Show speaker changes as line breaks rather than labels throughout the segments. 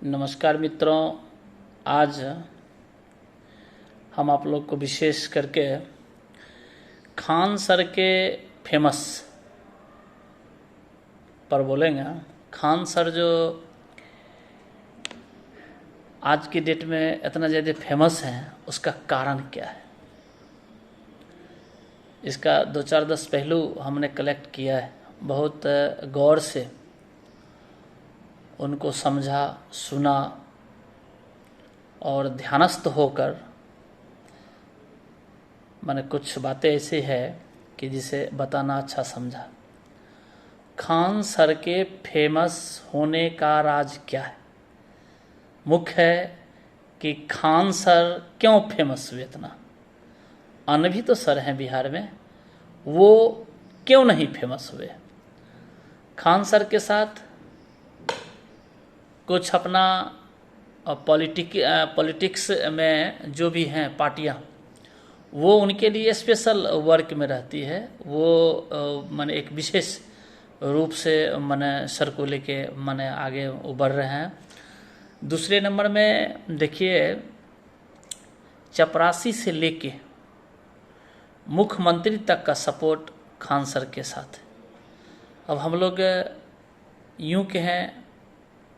नमस्कार मित्रों, आज हम आप लोग को विशेष करके खान सर के फेमस पर बोलेंगे। खान सर जो आज की डेट में इतना ज़्यादा फेमस है, उसका कारण क्या है, इसका 2-4-10 पहलू हमने कलेक्ट किया है। बहुत गौर से उनको समझा, सुना और ध्यानस्थ होकर मैंने कुछ बातें ऐसी है कि जिसे बताना अच्छा समझा। खान सर के फेमस होने का राज क्या है? मुख्य है कि खान सर क्यों फेमस हुए इतना। अन्य भी तो सर हैं बिहार में, वो क्यों नहीं फेमस हुए? खान सर के साथ कुछ अपना पॉलिटिक्स में जो भी हैं पार्टियां, वो उनके लिए स्पेशल वर्क में रहती है। वो माने एक विशेष रूप से माने सर को लेके माने आगे उभर रहे हैं। दूसरे नंबर में देखिए, चपरासी से लेके मुख्यमंत्री तक का सपोर्ट खान सर के साथ है। अब हम लोग यूं कहें,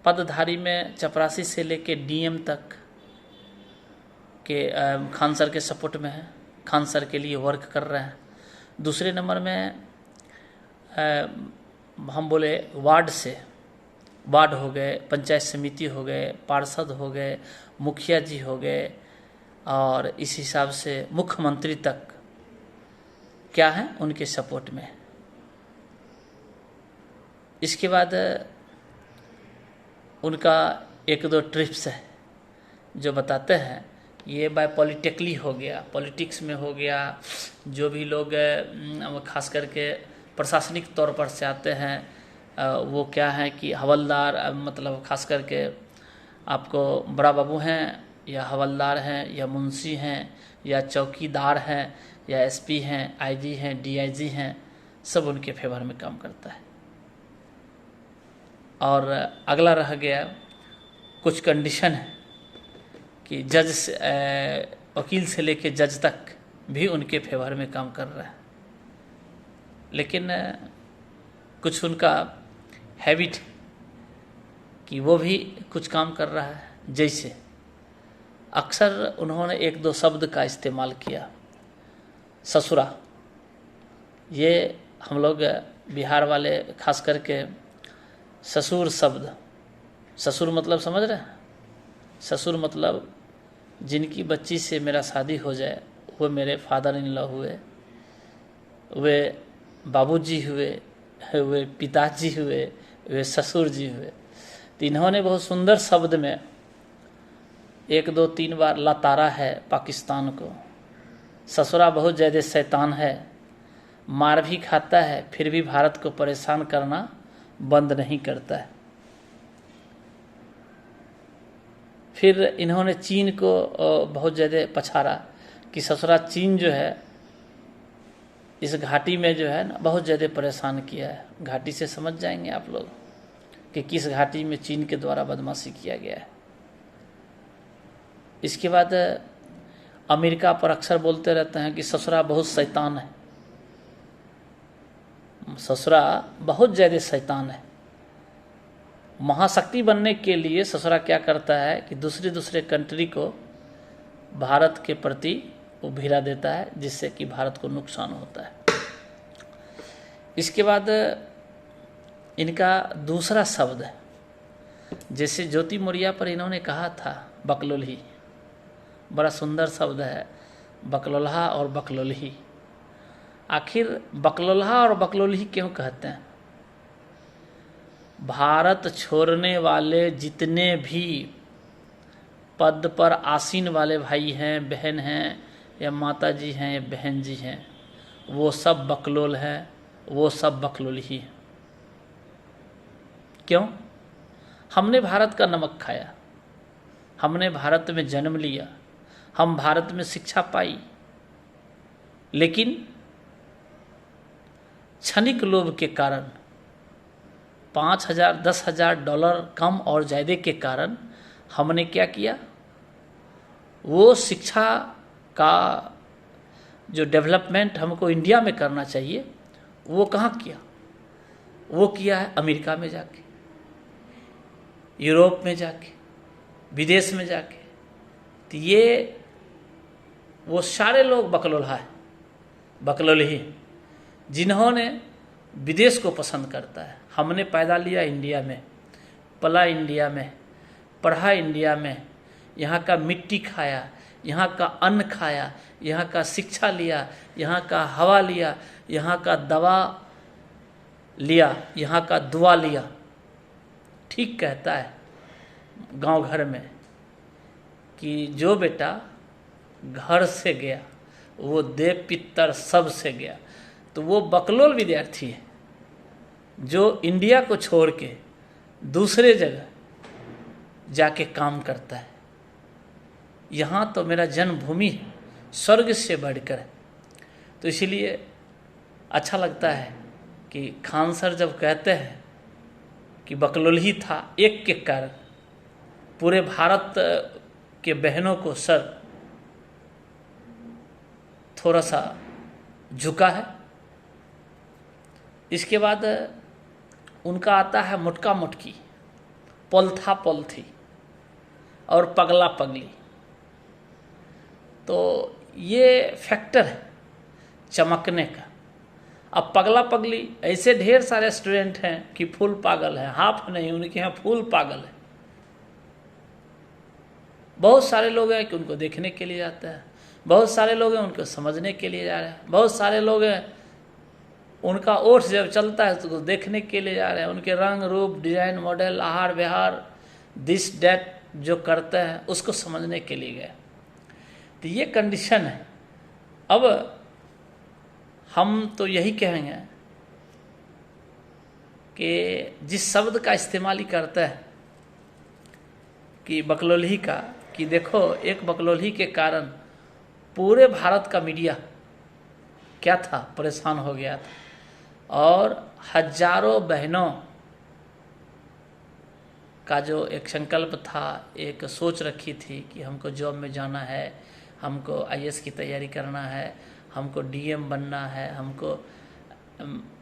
पदधारी में चपरासी से लेके डीएम तक के खान सर के सपोर्ट में है, खान सर के लिए वर्क कर रहे हैं। दूसरे नंबर में हम बोले वार्ड हो गए, पंचायत समिति हो गए, पार्षद हो गए, मुखिया जी हो गए, और इस हिसाब से मुख्यमंत्री तक क्या है उनके सपोर्ट में। इसके बाद उनका 1-2 ट्रिप्स है जो बताते हैं, ये बाय पॉलिटिकली हो गया, पॉलिटिक्स में हो गया। जो भी लोग खास करके प्रशासनिक तौर पर से आते हैं, वो क्या है कि हवलदार, मतलब खास करके आपको बड़ा बाबू हैं या हवलदार हैं या मुंशी हैं या चौकीदार हैं या एसपी हैं, आईजी हैं, डीआईजी हैं, सब उनके फेवर में काम करता है। और अगला रह गया, कुछ कंडीशन है कि जज से वकील से लेके जज तक भी उनके फेवर में काम कर रहा है। लेकिन कुछ उनका हैबिट कि वो भी कुछ काम कर रहा है। जैसे अक्सर उन्होंने 1-2 शब्द का इस्तेमाल किया, ससुरा। ये हम लोग बिहार वाले खास करके ससुर शब्द, ससुर मतलब समझ रहे हैं? ससुर मतलब जिनकी बच्ची से मेरा शादी हो जाए, वो मेरे फादर इन लॉ हुए, वे बाबूजी हुए, वे पिताजी हुए, वे ससुर जी हुए। तो इन्होंने बहुत सुंदर शब्द में 1-2-3 बार लतारा है पाकिस्तान को। ससुरा बहुत ज़्यादा शैतान है, मार भी खाता है, फिर भी भारत को परेशान करना बंद नहीं करता है। फिर इन्होंने चीन को बहुत ज़्यादा पछाड़ा कि ससुरा चीन जो है इस घाटी में जो है ना बहुत ज़्यादा परेशान किया है। घाटी से समझ जाएंगे आप लोग कि किस घाटी में चीन के द्वारा बदमाशी किया गया है। इसके बाद अमेरिका पर अक्सर बोलते रहते हैं कि ससुरा बहुत शैतान है, ससुरा बहुत ज़्यादा शैतान है। महाशक्ति बनने के लिए ससुरा क्या करता है कि दूसरे कंट्री को भारत के प्रति वो भिड़ा देता है, जिससे कि भारत को नुकसान होता है। इसके बाद इनका दूसरा शब्द है, जैसे ज्योति मौर्या पर इन्होंने कहा था बकलोल्ही, बड़ा सुंदर शब्द है, बकलोल्हा और बकलोल्ही। आखिर बकलोल्हा और बकलोल्ही क्यों कहते हैं? भारत छोड़ने वाले जितने भी पद पर आसीन वाले भाई हैं, बहन हैं, या माता जी हैं या बहन जी हैं, वो सब बकलोल हैं, वो सब बकलोल्ही हैं। क्यों? हमने भारत का नमक खाया, हमने भारत में जन्म लिया, हम भारत में शिक्षा पाई, लेकिन क्षणिक लोभ के कारण $5,000 $10,000 कम और ज़्यादा के कारण हमने क्या किया, वो शिक्षा का जो डेवलपमेंट हमको इंडिया में करना चाहिए वो कहाँ किया, वो किया है अमेरिका में जाके, यूरोप में जाके, विदेश में जाके। तो ये वो सारे लोग बकलोल्हा है, बकलोल्ही, जिन्होंने विदेश को पसंद करता है। हमने पैदा लिया इंडिया में, पला इंडिया में, पढ़ा इंडिया में, यहाँ का मिट्टी खाया, यहाँ का अन्न खाया, यहाँ का शिक्षा लिया, यहाँ का हवा लिया, यहाँ का दवा लिया, यहाँ का दुआ लिया। ठीक कहता है गांव घर में कि जो बेटा घर से गया वो देव पितर सब से गया। तो वो बकलोल विद्यार्थी है जो इंडिया को छोड़ के दूसरे जगह जाके काम करता है। यहाँ तो मेरा जन्मभूमि है, स्वर्ग से बढ़कर है। तो इसीलिए अच्छा लगता है कि खान सर जब कहते हैं कि बकलोल ही था एक के कारण पूरे भारत के बहनों को सर थोड़ा सा झुका है। इसके बाद उनका आता है मुटका मुटकी, पोलथा पोलथी और पगला पगली। तो ये फैक्टर है चमकने का। अब पगला पगली ऐसे ढेर सारे स्टूडेंट हैं कि फुल पागल है, हाफ नहीं, उनके यहाँ फुल पागल है। बहुत सारे लोग हैं कि उनको देखने के लिए जाते हैं, बहुत सारे लोग हैं उनको समझने के लिए जा रहे हैं, बहुत सारे लोग हैं उनका ओठ जब चलता है तो देखने के लिए जा रहे हैं, उनके रंग रूप डिजाइन मॉडल आहार व्यवहार दिस डैट जो करते हैं उसको समझने के लिए गए। तो ये कंडीशन है। अब हम तो यही कहेंगे कि जिस शब्द का इस्तेमाल ही करते हैं कि बकलोल्ही का, कि देखो एक बकलोल्ही के कारण पूरे भारत का मीडिया क्या था, परेशान हो गया था। और हजारों बहनों का जो एक संकल्प था, एक सोच रखी थी कि हमको जॉब में जाना है, हमको आईएएस की तैयारी करना है, हमको डीएम बनना है, हमको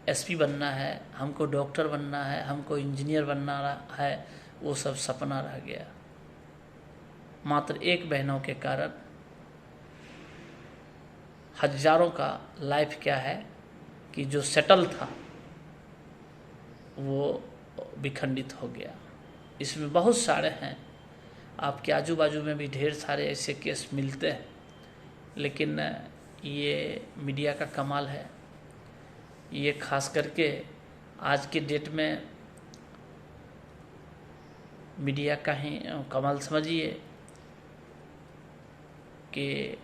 एसपी बनना है, हमको डॉक्टर बनना है, हमको इंजीनियर बनना है, वो सब सपना रह गया। मात्र एक बहनों के कारण हजारों का लाइफ क्या है कि जो सेटल था वो विखंडित हो गया। इसमें बहुत सारे हैं, आपके आजू बाजू में भी ढेर सारे ऐसे केस मिलते हैं। लेकिन ये मीडिया का कमाल है। ये खास करके आज के डेट में मीडिया का ही कमाल समझिए कि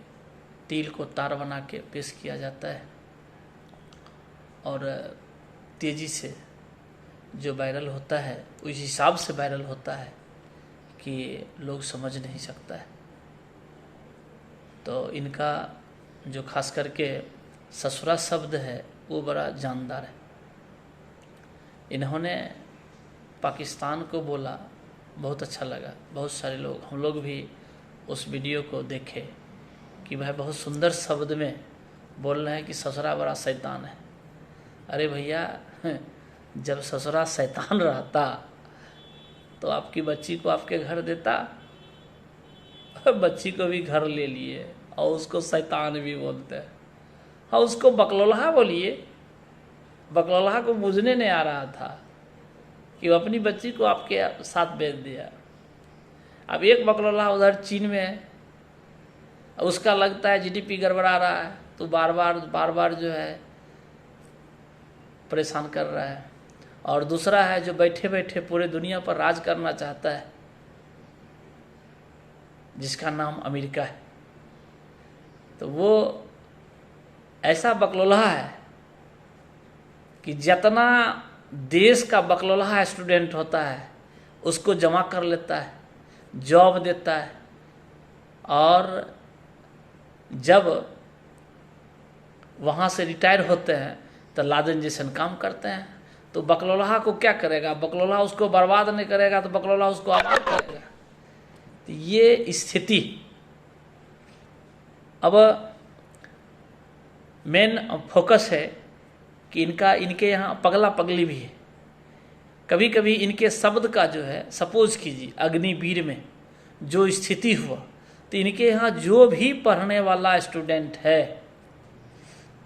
तिल को तार बना के पेश किया जाता है और तेज़ी से जो वायरल होता है उस हिसाब से वायरल होता है कि लोग समझ नहीं सकता है। तो इनका जो खास करके ससुरा शब्द है वो बड़ा जानदार है। इन्होंने पाकिस्तान को बोला, बहुत अच्छा लगा। बहुत सारे लोग, हम लोग भी उस वीडियो को देखे कि भाई बहुत सुंदर शब्द में बोल रहे हैं कि ससुरा बड़ा शैतान है। अरे भैया, जब ससुरा शैतान रहता तो आपकी बच्ची को आपके घर देता? बच्ची को भी घर ले लिए और उसको शैतान भी बोलते हैं। हाँ, उसको बकलोल्हा बोलिए। बकलोल्हा को बुझने नहीं आ रहा था कि वो अपनी बच्ची को आपके साथ भेज दिया। अब एक बकलोल्हा उधर चीन में है, उसका लगता है जीडीपी गड़बड़ा रहा है तो बार बार जो है परेशान कर रहा है। और दूसरा है जो बैठे बैठे पूरे दुनिया पर राज करना चाहता है, जिसका नाम अमेरिका है। तो वो ऐसा बकलोल्हा है कि जितना देश का बकलोल्हा स्टूडेंट होता है उसको जमा कर लेता है, जॉब देता है, और जब वहाँ से रिटायर होते हैं तो लादेन जैसन काम करते हैं। तो बकलोल्हा को क्या करेगा? बकलोल्हा उसको बर्बाद नहीं करेगा तो बकलोल्हा उसको आबाद करेगा। तो ये स्थिति अब मेन फोकस है कि इनके यहाँ पगला पगली भी है। कभी कभी इनके शब्द का जो है, सपोज कीजिए अग्निवीर में जो स्थिति हुआ, तो इनके यहाँ जो भी पढ़ने वाला स्टूडेंट है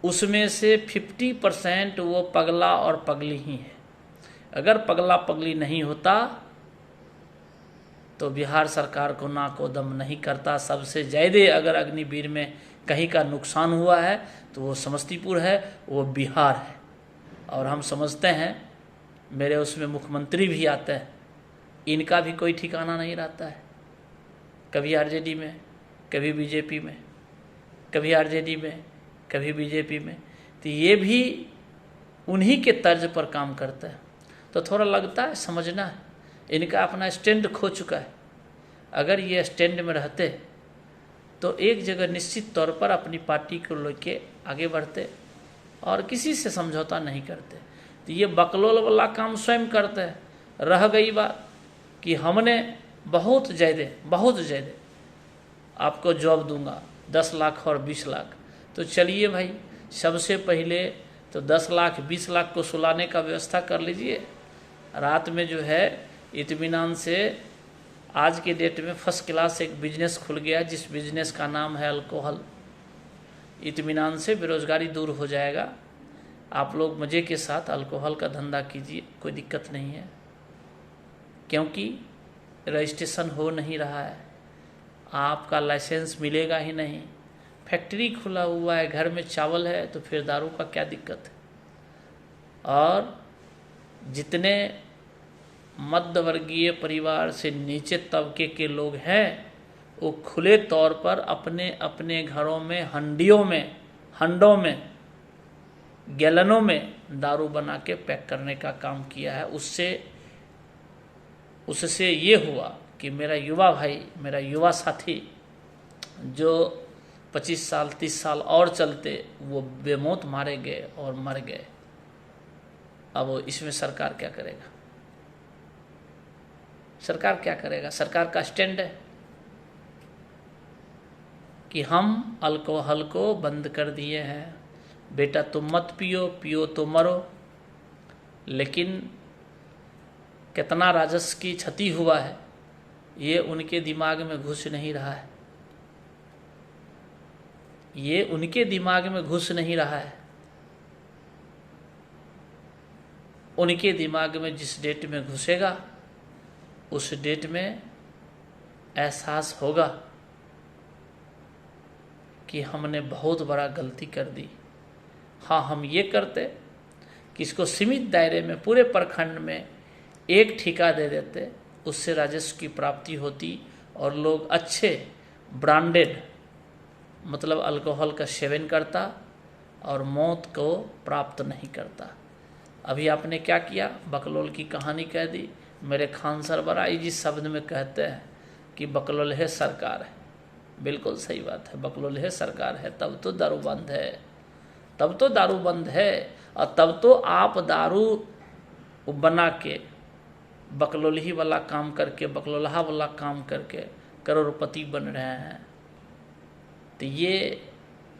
उसमें से 50% वो पगला और पगली ही है। अगर पगला पगली नहीं होता तो बिहार सरकार को नाको दम नहीं करता। सबसे ज़्यादा अगर अग्निवीर में कहीं का नुकसान हुआ है तो वो समस्तीपुर है, वो बिहार है। और हम समझते हैं, मेरे उसमें मुख्यमंत्री भी आते हैं, इनका भी कोई ठिकाना नहीं रहता है। कभी आरजेडी में, कभी बीजेपी में, कभी आरजेडी में, कभी बीजेपी में। तो ये भी उन्हीं के तर्ज पर काम करता है। तो थोड़ा लगता है, समझना है, इनका अपना स्टैंड खो चुका है। अगर ये स्टैंड में रहते तो एक जगह निश्चित तौर पर अपनी पार्टी को लेके आगे बढ़ते और किसी से समझौता नहीं करते। तो ये बकलोल वाला काम स्वयं करते हैं। रह गई बात कि हमने बहुत ज़्यादा आपको जॉब दूंगा, 10 लाख और 20 लाख। तो चलिए भाई, सबसे पहले तो 10 लाख 20 लाख को सुलाने का व्यवस्था कर लीजिए। रात में जो है इत्मीनान से, आज के डेट में फर्स्ट क्लास एक बिजनेस खुल गया जिस बिजनेस का नाम है अल्कोहल। इत्मीनान से बेरोजगारी दूर हो जाएगा। आप लोग मज़े के साथ अल्कोहल का धंधा कीजिए, कोई दिक्कत नहीं है, क्योंकि रजिस्ट्रेशन हो नहीं रहा है, आपका लाइसेंस मिलेगा ही नहीं। फैक्ट्री खुला हुआ है, घर में चावल है, तो फिर दारू का क्या दिक्कत है। और जितने मध्यवर्गीय परिवार से नीचे तबके के लोग हैं, वो खुले तौर पर अपने अपने घरों में हंडों में गैलनों में दारू बना के पैक करने का काम किया है। उससे ये हुआ कि मेरा युवा भाई, मेरा युवा साथी जो 25 साल 30 साल और चलते, वो बेमौत मारे गए और मर गए। अब इसमें सरकार क्या करेगा? सरकार क्या करेगा? सरकार का स्टैंड है कि हम अल्कोहल को बंद कर दिए हैं, बेटा तुम मत पियो तो मरो। लेकिन कितना राजस्व की क्षति हुआ है ये उनके दिमाग में घुस नहीं रहा है। ये उनके दिमाग में घुस नहीं रहा है। उनके दिमाग में जिस डेट में घुसेगा उस डेट में एहसास होगा कि हमने बहुत बड़ा गलती कर दी। हाँ, हम ये करते कि इसको सीमित दायरे में पूरे प्रखंड में एक ठेका दे देते, उससे राजस्व की प्राप्ति होती और लोग अच्छे ब्रांडेड मतलब अल्कोहल का सेवन करता और मौत को प्राप्त नहीं करता। अभी आपने क्या किया? बकलोल की कहानी कह दी। मेरे खान सरबराही जिस शब्द में कहते हैं कि बकलोल है सरकार है, बिल्कुल सही बात है, बकलोल है सरकार है, तब तो दारू बंद है, तब तो दारू बंद है। और तब तो आप दारू बना के बकलोलही वाला काम करके, बकलोलहा वाला काम करके करोड़पति बन रहे हैं। तो ये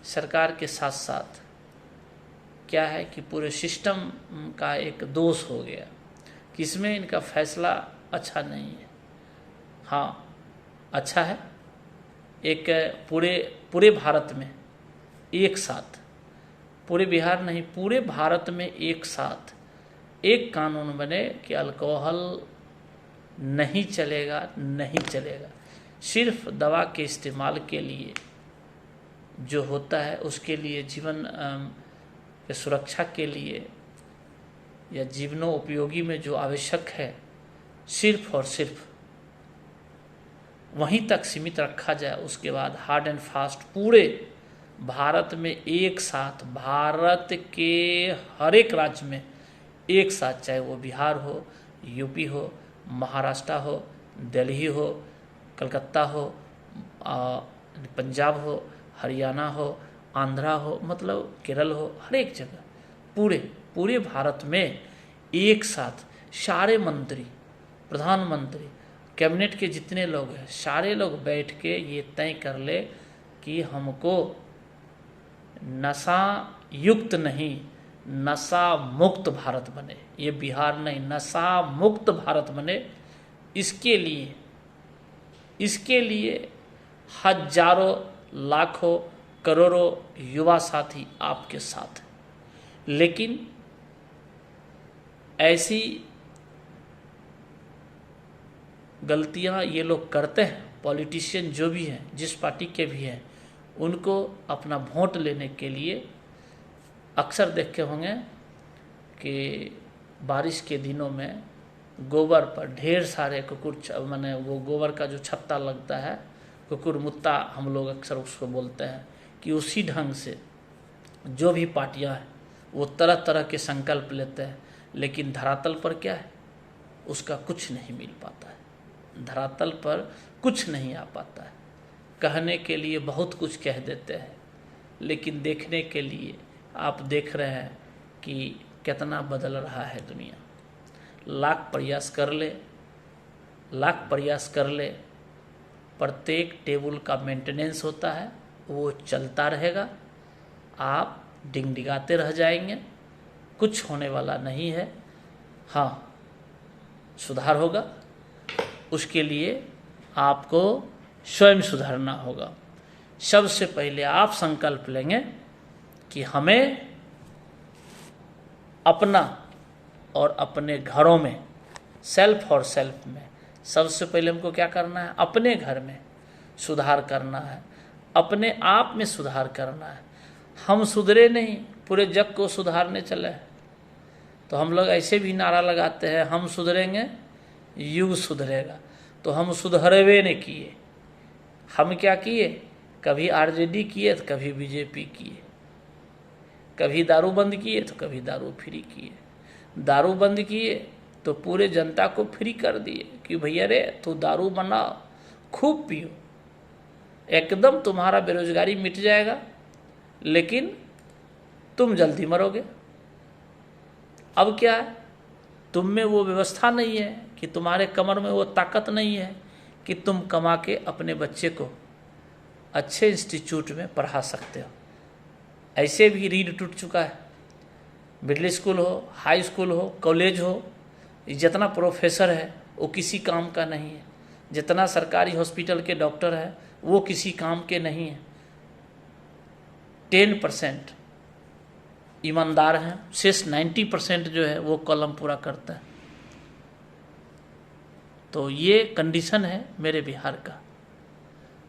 सरकार के साथ साथ क्या है कि पूरे सिस्टम का एक दोष हो गया कि इसमें इनका फैसला अच्छा नहीं है। हाँ, अच्छा है, एक पूरे भारत में एक साथ, पूरे बिहार नहीं पूरे भारत में एक साथ एक कानून बने कि अल्कोहल नहीं चलेगा, नहीं चलेगा। सिर्फ दवा के इस्तेमाल के लिए जो होता है, उसके लिए जीवन के सुरक्षा के लिए या जीवनोपयोगी में जो आवश्यक है, सिर्फ और सिर्फ वहीं तक सीमित रखा जाए। उसके बाद हार्ड एंड फास्ट पूरे भारत में एक साथ, भारत के हर एक राज्य में एक साथ, चाहे वो बिहार हो, यूपी हो, महाराष्ट्र हो, दिल्ली हो, कलकत्ता हो, पंजाब हो, हरियाणा हो, आंध्रा हो, मतलब केरल हो, हर एक जगह पूरे भारत में एक साथ सारे मंत्री, प्रधानमंत्री, कैबिनेट के जितने लोग हैं सारे लोग बैठ के ये तय कर ले कि हमको नशा युक्त नहीं, नशा मुक्त भारत बने। ये बिहार नहीं, नशा मुक्त भारत बने। इसके लिए हजारों लाखों करोड़ों युवा साथी आपके साथ हैं। लेकिन ऐसी गलतियां ये लोग करते हैं, पॉलिटिशियन जो भी हैं, जिस पार्टी के भी हैं, उनको अपना वोट लेने के लिए अक्सर देखे होंगे कि बारिश के दिनों में गोबर पर ढेर सारे कुकुर, माने वो गोबर का जो छत्ता लगता है, कुकुर मुत्ता हम लोग अक्सर उसको बोलते हैं, कि उसी ढंग से जो भी पार्टियां हैं वो तरह तरह के संकल्प लेते हैं, लेकिन धरातल पर क्या है, उसका कुछ नहीं मिल पाता है। धरातल पर कुछ नहीं आ पाता है। कहने के लिए बहुत कुछ कह देते हैं, लेकिन देखने के लिए आप देख रहे हैं कि कितना बदल रहा है दुनिया। लाख प्रयास कर ले, प्रत्येक टेबल का मेंटेनेंस होता है, वो चलता रहेगा, आप डिंगडिगाते रह जाएंगे, कुछ होने वाला नहीं है। हाँ, सुधार होगा, उसके लिए आपको स्वयं सुधरना होगा। सबसे पहले आप संकल्प लेंगे कि हमें अपना और अपने घरों में, सेल्फ और सेल्फ में, सबसे पहले हमको क्या करना है, अपने घर में सुधार करना है, अपने आप में सुधार करना है। हम सुधरे नहीं, पूरे जग को सुधारने चले हैं। तो हम लोग ऐसे भी नारा लगाते हैं, हम सुधरेंगे युग सुधरेगा। तो हम सुधरवे ने किए, हम क्या किए, कभी आरजेडी किए तो कभी बीजेपी किए, कभी दारू बंद किए तो कभी दारू फ्री किए। दारू बंद किए तो पूरे जनता को फ्री कर दिए कि भैया रे तू दारू बनाओ, खूब पियो, एकदम तुम्हारा बेरोजगारी मिट जाएगा, लेकिन तुम जल्दी मरोगे। अब क्या है, तुम में वो व्यवस्था नहीं है कि तुम्हारे कमर में वो ताकत नहीं है कि तुम कमा के अपने बच्चे को अच्छे इंस्टीट्यूट में पढ़ा सकते हो। ऐसे भी रीढ़ टूट चुका है। मिडिल स्कूल हो, हाई स्कूल हो, कॉलेज हो, जितना प्रोफेसर है वो किसी काम का नहीं है। जितना सरकारी हॉस्पिटल के डॉक्टर है वो किसी काम के नहीं है। 10% ईमानदार हैं, शेष 90% जो है वो कॉलम पूरा करता है। तो ये कंडीशन है मेरे बिहार का।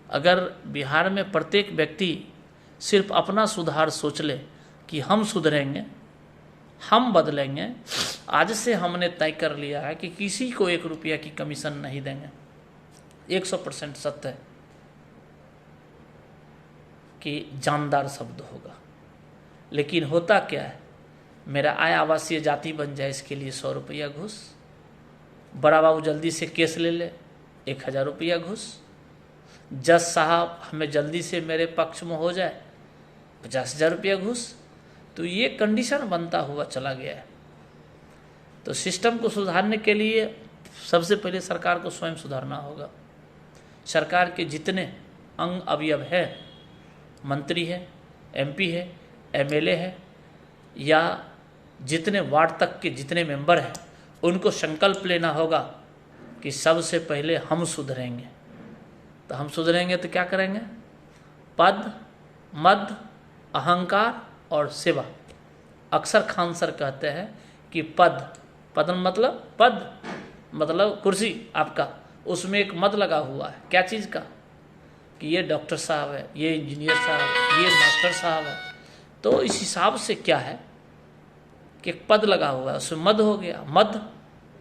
अगर बिहार में प्रत्येक व्यक्ति सिर्फ अपना सुधार सोच ले कि हम सुधरेंगे, हम बदलेंगे, आज से हमने तय कर लिया है कि किसी को 1 रुपया की कमीशन नहीं देंगे। 100% सत्य है कि जानदार शब्द होगा, लेकिन होता क्या है, मेरा आय आवासीय जाति बन जाए इसके लिए 100 रुपया घूस, बड़ा बाबू जल्दी से केस ले ले 1000 रुपया घूस, जज साहब हमें जल्दी से मेरे पक्ष में हो जाए 50,000 रुपया घूस। तो ये कंडीशन बनता हुआ चला गया है। तो सिस्टम को सुधारने के लिए सबसे पहले सरकार को स्वयं सुधारना होगा। सरकार के जितने अंग अवयव है, मंत्री है, एमपी है, एमएलए है, या जितने वार्ड तक के जितने मेंबर हैं, उनको संकल्प लेना होगा कि सबसे पहले हम सुधरेंगे। तो हम सुधरेंगे तो क्या करेंगे, पद, मद, अहंकार और सेवा। अक्सर खान सर कहते हैं कि पद मतलब कुर्सी आपका, उसमें एक मद लगा हुआ है, क्या चीज़ का, कि ये डॉक्टर साहब है, ये इंजीनियर साहब है, ये मास्टर साहब है। तो इस हिसाब से क्या है कि एक पद लगा हुआ है, उसमें मद हो गया। मद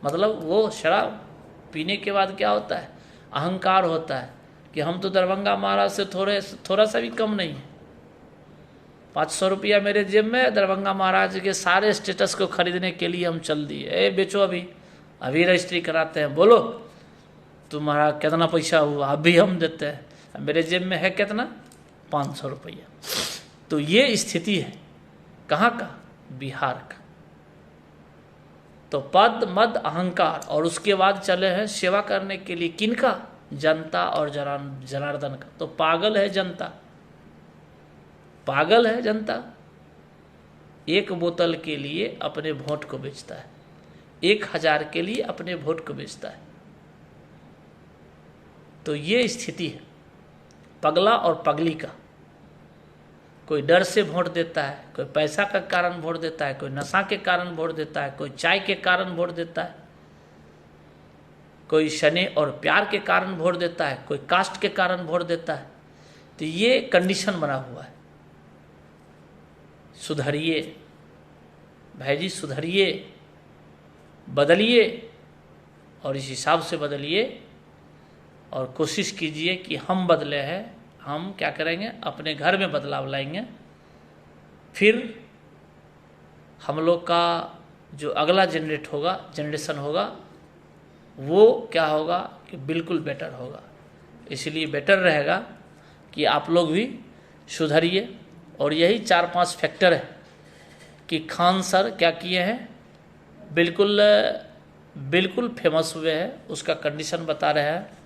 मतलब वो शराब पीने के बाद क्या होता है, अहंकार होता है कि हम तो दरभंगा महाराज से थोड़ा सा भी कम नहीं है। 500 रुपया मेरे जेब में, दरभंगा महाराज के सारे स्टेटस को खरीदने के लिए हम चल दिए। बेचो, अभी रजिस्ट्री कराते हैं, बोलो तुम्हारा कितना पैसा हुआ, अभी हम देते हैं। मेरे जेब में है कितना, 500 रुपया। तो ये स्थिति है कहाँ का, बिहार का। तो पद मद अहंकार, और उसके बाद चले हैं सेवा करने के लिए किनका? जनता और जनार्दन का। तो पागल है जनता, पागल है जनता। एक बोतल के लिए अपने वोट को बेचता है, 1000 के लिए अपने वोट को बेचता है। तो ये स्थिति है पगला और पगली का। कोई डर से वोट देता है, कोई पैसा का कारण वोट देता है, कोई नशा के कारण वोट देता है, कोई चाय के कारण वोट देता है, कोई स्नेह और प्यार के कारण वोट देता है, कोई कास्ट के कारण वोट देता है। तो ये कंडीशन बना हुआ है। सुधरिए भाई जी, सुधरिए, बदलिए, और इस हिसाब से बदलिए और कोशिश कीजिए कि हम बदले हैं। हम क्या करेंगे? अपने घर में बदलाव लाएंगे। फिर हम लोग का जो अगला जनरेशन होगा वो क्या होगा कि बिल्कुल बेटर होगा। इसलिए बेटर रहेगा कि आप लोग भी सुधरिए। और यही 4-5 फैक्टर है कि खान सर क्या किए हैं, बिल्कुल फेमस हुए हैं, उसका कंडीशन बता रहे हैं।